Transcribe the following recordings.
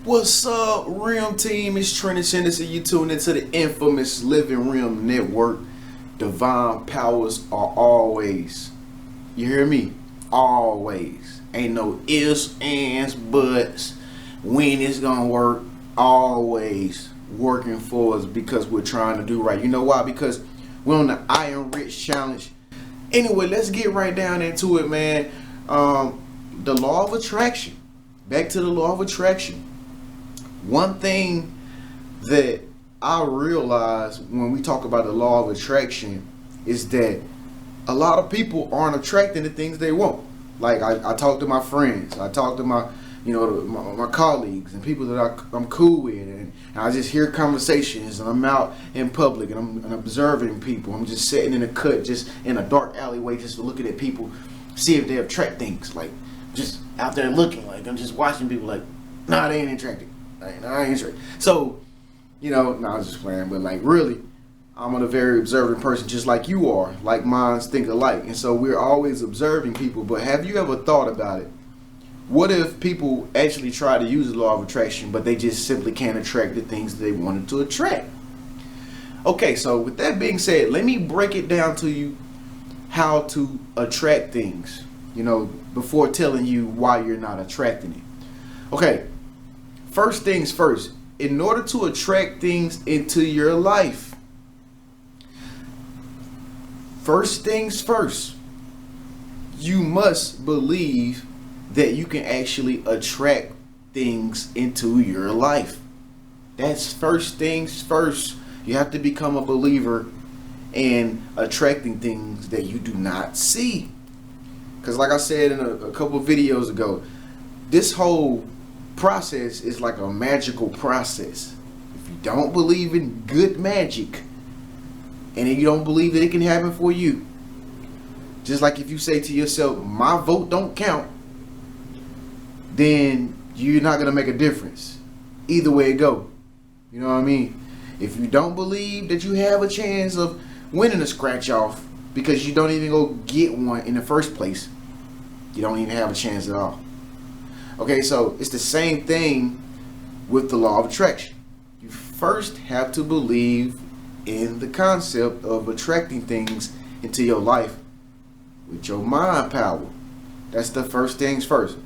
What's up, Realm Team? It's Trenius, and you tuned into the infamous Living Realm Network. Divine powers are always, you hear me? Always. Ain't no ifs, ands, buts, when it's gonna work. Always working for us because we're trying to do right. You know why? Because we're on the Iron Rich Challenge. Anyway, let's get right down into it, man. The law of attraction. Back to the law of attraction. One thing that I realize when we talk about the law of attraction is that a lot of people aren't attracting the things they want. Like I talk to my friends, I talk to my colleagues and people that I'm cool with, and I just hear conversations, and I'm out in public and I'm observing people. I'm just sitting in a cut, just in a dark alleyway, just looking at people, see if they attract things. Like just out there looking, like I'm just watching people. Like, nah, they ain't attracted. I ain't attracted. So, I was just playing, but like really, I'm a very observant person, just like you are. Like minds think alike, and so we're always observing people. But have you ever thought about it? What if people actually try to use the law of attraction, but they just simply can't attract the things that they wanted to attract? Okay, so with that being said, let me break it down to you how to attract things, before telling you why you're not attracting it. Okay, first things first, in order to attract things into your life, first things first, you must believe that you can actually attract things into your life. That's first things first. You have to become a believer in attracting things that you do not see. Because like I said in a couple of videos ago, this whole process is like a magical process. If you don't believe in good magic, and you don't believe that it can happen for you, just like if you say to yourself, my vote don't count, then you're not gonna make a difference either way it go. You know what I mean? If you don't believe that you have a chance of winning a scratch off because you don't even go get one in the first place, you don't even have a chance at all. Okay, so it's the same thing with the law of attraction. You first have to believe in the concept of attracting things into your life with your mind power. That's the first things first.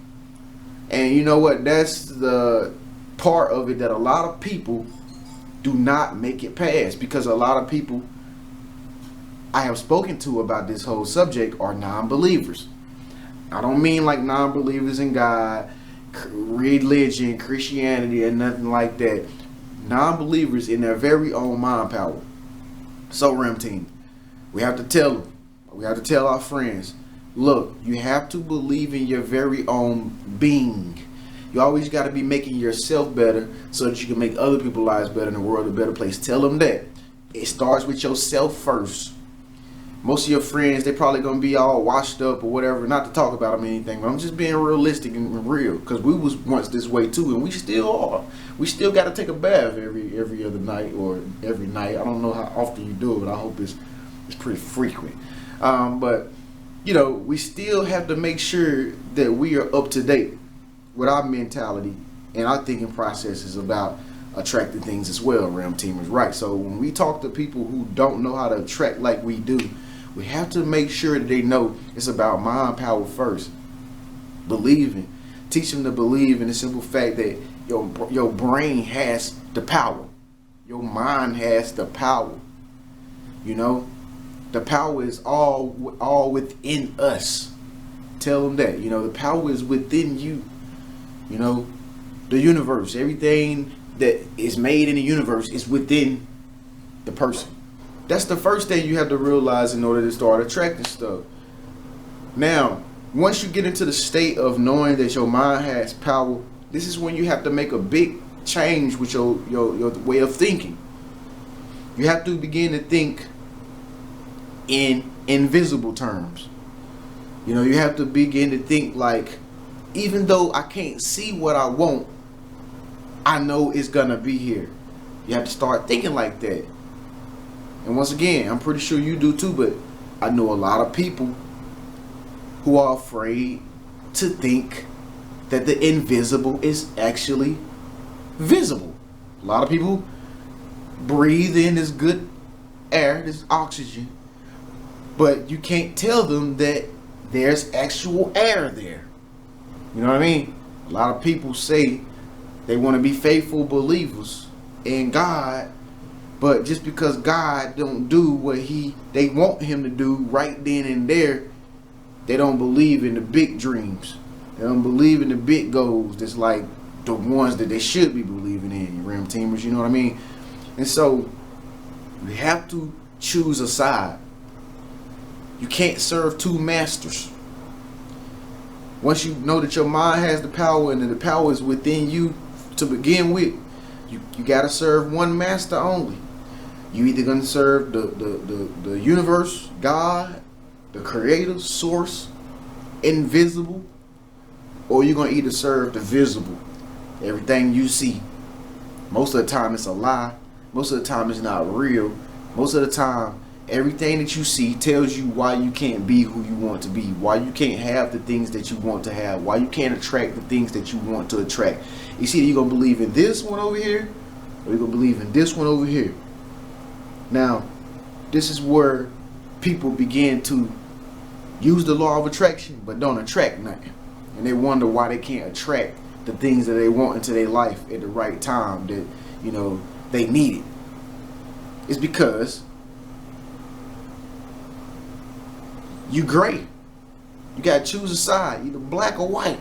And you know what? That's the part of it that a lot of people do not make it past, because a lot of people I have spoken to about this whole subject are non-believers. I don't mean like non-believers in God, religion, Christianity, and nothing like that. Non-believers in their very own mind power. So Realm Team, we have to tell them, we have to tell our friends, look, you have to believe in your very own being. You always got to be making yourself better so that you can make other people's lives better and the world a better place. Tell them that. It starts with yourself first. Most of your friends, they're probably going to be all washed up or whatever. Not to talk about them or anything, but I'm just being realistic and real, because we was once this way too, and we still are. We still got to take a bath every other night or every night. I don't know how often you do it, but I hope it's pretty frequent. But we still have to make sure that we are up to date with our mentality and our thinking processes about attracting things as well. Realm Team is right. So when we talk to people who don't know how to attract like we do, we have to make sure that they know it's about mind power first. Believing. Teach them to believe in the simple fact that your brain has the power. Your mind has the power. The power is all within us. Tell them that. The power is within you. The universe, everything that is made in the universe is within the person. That's the first thing you have to realize in order to start attracting stuff. Now, once you get into the state of knowing that your mind has power, this is when you have to make a big change with your way of thinking. You have to begin to think in invisible terms. You have to begin to think like, even though I can't see what I want, I know it's gonna be here. You have to start thinking like that. And once again, I'm pretty sure you do too, but I know a lot of people who are afraid to think that the invisible is actually visible. A lot of people breathe in this good air, this oxygen, but you can't tell them that there's actual air there. You know what I mean? A lot of people say they want to be faithful believers in God, but just because God don't do what they want him to do right then and there, they don't believe in the big dreams. They don't believe in the big goals. That's like the ones that they should be believing in, Ram Teamers, you know what I mean? And so you have to choose a side. You can't serve two masters. Once you know that your mind has the power and that the power is within you to begin with, you gotta serve one master only. You either gonna serve the universe, God, the creator, source, invisible, or you're gonna either serve the visible, everything you see. Most of the time it's a lie. Most of the time it's not real. Most of the time everything that you see tells you why you can't be who you want to be, why you can't have the things that you want to have, why you can't attract the things that you want to attract. You see, you're gonna believe in this one over here, or you're gonna believe in this one over here. Now, this is where people begin to use the law of attraction but don't attract nothing, and they wonder why they can't attract the things that they want into their life at the right time that, you know, they need it. It's because you gray. You gotta choose a side, either black or white.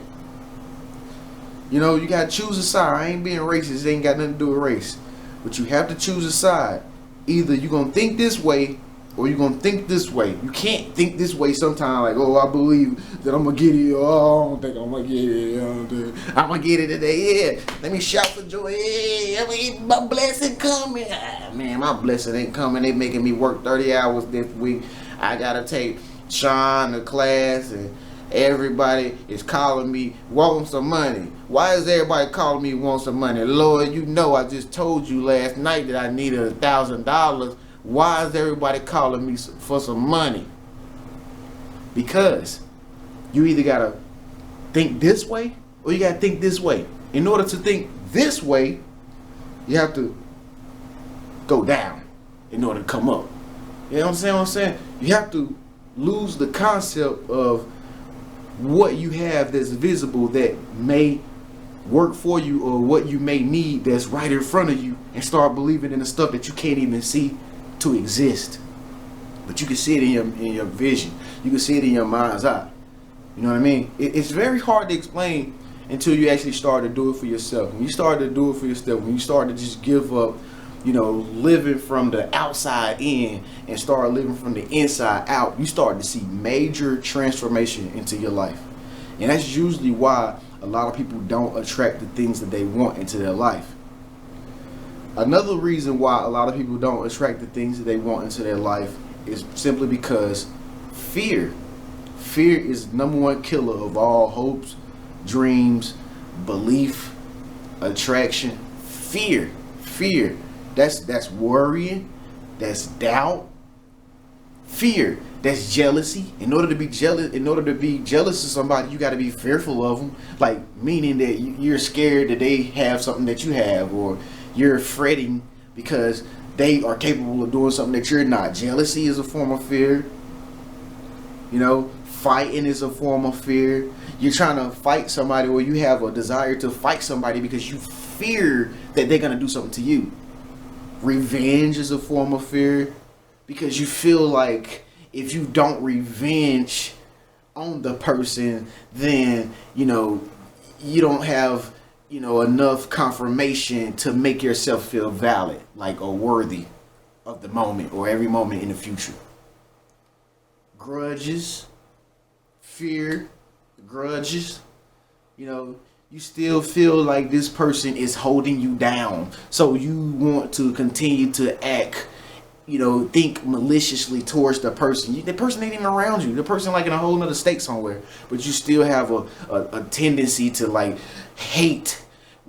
You know, you gotta choose a side. I ain't being racist, it ain't got nothing to do with race, but you have to choose a side. Either you're gonna think this way or you're gonna think this way. You can't think this way sometimes, like, oh, I believe that I'm gonna get it. Oh, I don't think I'm gonna get it. I'm gonna get it today. Yeah, let me shout for joy. Yeah, my blessing coming. Ah, man, my blessing ain't coming. They making me work 30 hours this week. I gotta take Sean to class, and everybody is calling me wanting some money. Why is everybody calling me want some money? Lord, you know I just told you last night that I needed $1,000. Why is everybody calling me for some money? Because you either gotta think this way or you gotta think this way. In order to think this way, you have to go down in order to come up. You know what I'm saying? You have to lose the concept of what you have that's visible that may work for you, or what you may need that's right in front of you, and start believing in the stuff that you can't even see to exist, but you can see it in your vision. You can see it in your mind's eye. You know what I mean? It's very hard to explain until you actually start to do it for yourself. When you start to do it for yourself, when you start to just give up, you know, living from the outside in and start living from the inside out, you start to see major transformation into your life. And that's usually why a lot of people don't attract the things that they want into their life. Another reason why a lot of people don't attract the things that they want into their life is simply because fear. Fear is the #1 killer of all hopes, dreams, belief, attraction. Fear. That's worrying. That's doubt. Fear. That's jealousy. In order to be jealous of somebody, you got to be fearful of them. Like, meaning that you're scared that they have something that you have, or you're fretting because they are capable of doing something that you're not. Jealousy is a form of fear. You know, fighting is a form of fear. You're trying to fight somebody, or you have a desire to fight somebody because you fear that they're going to do something to you. Revenge is a form of fear, because you feel like if you don't revenge on the person, then, you know, you don't have, you know, enough confirmation to make yourself feel valid, like, or worthy of the moment or every moment in the future. Grudges, fear, grudges, you know, you still feel like this person is holding you down, so you want to continue to act, you know, think maliciously towards the person. The person ain't even around you. The person like in a whole nother state somewhere, but you still have a tendency to like hate,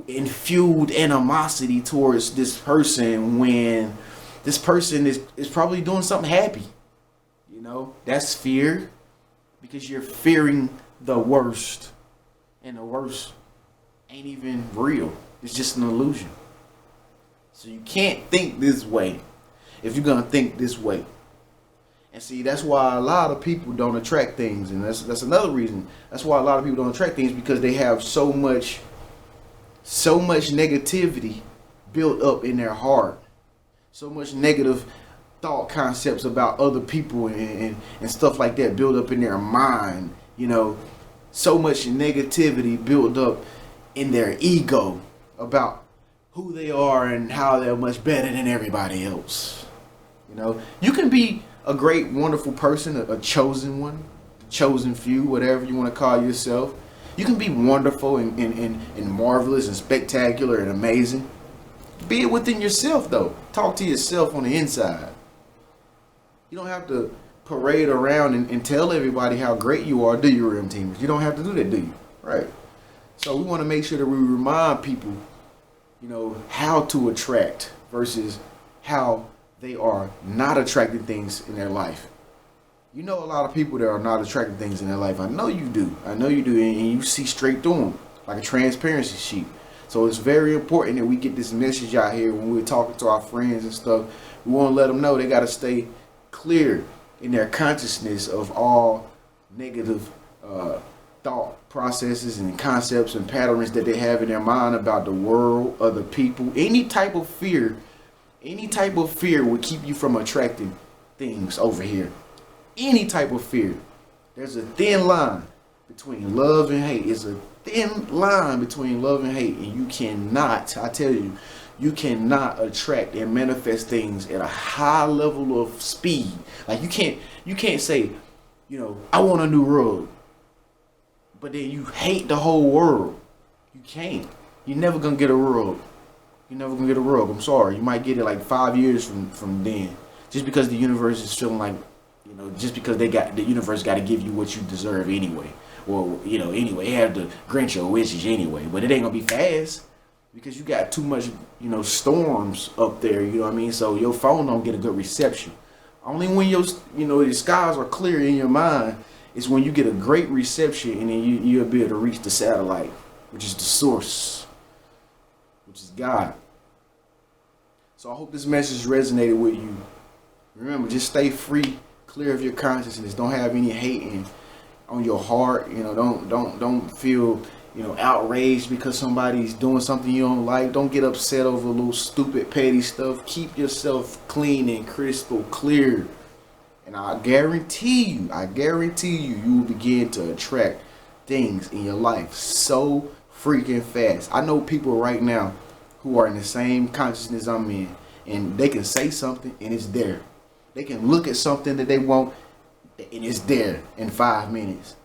infused animosity towards this person, when this person is probably doing something happy. You know, that's fear, because you're fearing the worst, and the worst ain't even real. It's just an illusion. So you can't think this way if you're gonna think this way. And see, that's why a lot of people don't attract things, and that's another reason. That's why a lot of people don't attract things, because they have so much negativity built up in their heart, so much negative thought concepts about other people and stuff like that built up in their mind. You know, so much negativity built up in their ego about who they are and how they're much better than everybody else. You know, you can be a great, wonderful person, a chosen one, chosen few, whatever you want to call yourself. You can be wonderful and marvelous and spectacular and amazing. Be it within yourself, though. Talk to yourself on the inside. You don't have to parade around and tell everybody how great you are, do you, Rim Teamers? You don't have to do that, do you? Right. So we want to make sure that we remind people, you know, how to attract versus how they are not attracting things in their life. You know a lot of people that are not attracting things in their life. I know you do. I know you do, and you see straight through them like a transparency sheet. So it's very important that we get this message out here when we're talking to our friends and stuff. We want to let them know they got to stay clear in their consciousness of all negative thought processes and concepts and patterns that they have in their mind about the world, other people. Any type of fear will keep you from attracting things over here. Any type of fear. There's a thin line between love and hate. It's a thin line between love and hate, and you cannot, I tell you, you cannot attract and manifest things at a high level of speed. Like you can't say, you know, I want a new rug, but then you hate the whole world. You can't. You're never gonna get a rug. You're never gonna get a rug. I'm sorry. You might get it like 5 years from then, just because the universe is feeling like, you know, just because the universe got to give you what you deserve anyway. Well, you know, anyway, it have to grant your wishes anyway, but it ain't gonna be fast because you got too much, you know, storms up there. You know what I mean? So your phone don't get a good reception. Only when your skies are clear in your mind is when you get a great reception, and then you'll be able to reach the satellite, which is the source, which is God. So I hope this message resonated with you. Remember, just stay free, clear of your consciousness. Don't have any hating on your heart. You know, don't feel, you know, outraged because somebody's doing something you don't like. Don't get upset over a little stupid petty stuff. Keep yourself clean and crystal clear. And I guarantee you, you will begin to attract things in your life so freaking fast. I know people right now who are in the same consciousness I'm in, and they can say something and it's there. They can look at something that they want and it's there in 5 minutes.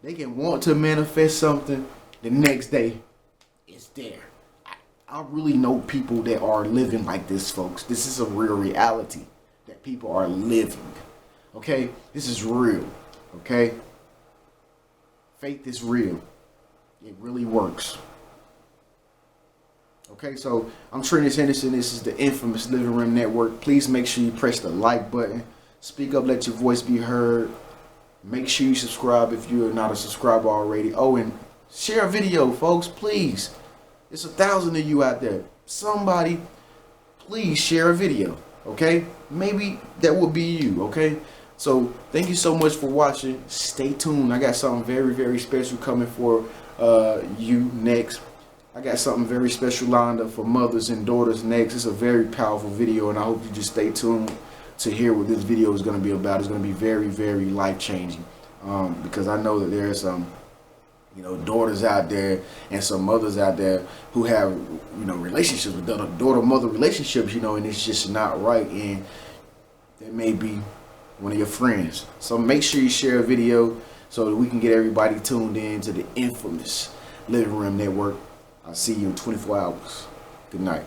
They can want to manifest something the next day, it's there. I really know people that are living like this, folks. This is a real reality that people are living. Okay? This is real. Okay? Faith is real. It really works. Okay, so I'm Trenius Henderson. This is the infamous Living Room Network. Please make sure you press the like button. Speak up, let your voice be heard. Make sure you subscribe if you are not a subscriber already. Oh, and share a video, folks, please. There's 1,000 of you out there. Somebody, please share a video, okay? Maybe that will be you, okay? So thank you so much for watching. Stay tuned. I got something very, very special coming for you next. I got something very special lined up for mothers and daughters next. It's a very powerful video, and I hope you just stay tuned to hear what this video is going to be about. It's going to be very, very life-changing, because I know that there are some, you know, daughters out there and some mothers out there who have, you know, relationships with daughter-mother relationships, you know, and it's just not right, and that may be one of your friends. So make sure you share a video so that we can get everybody tuned in to the infamous Living Room Network. I'll see you in 24 hours. Good night.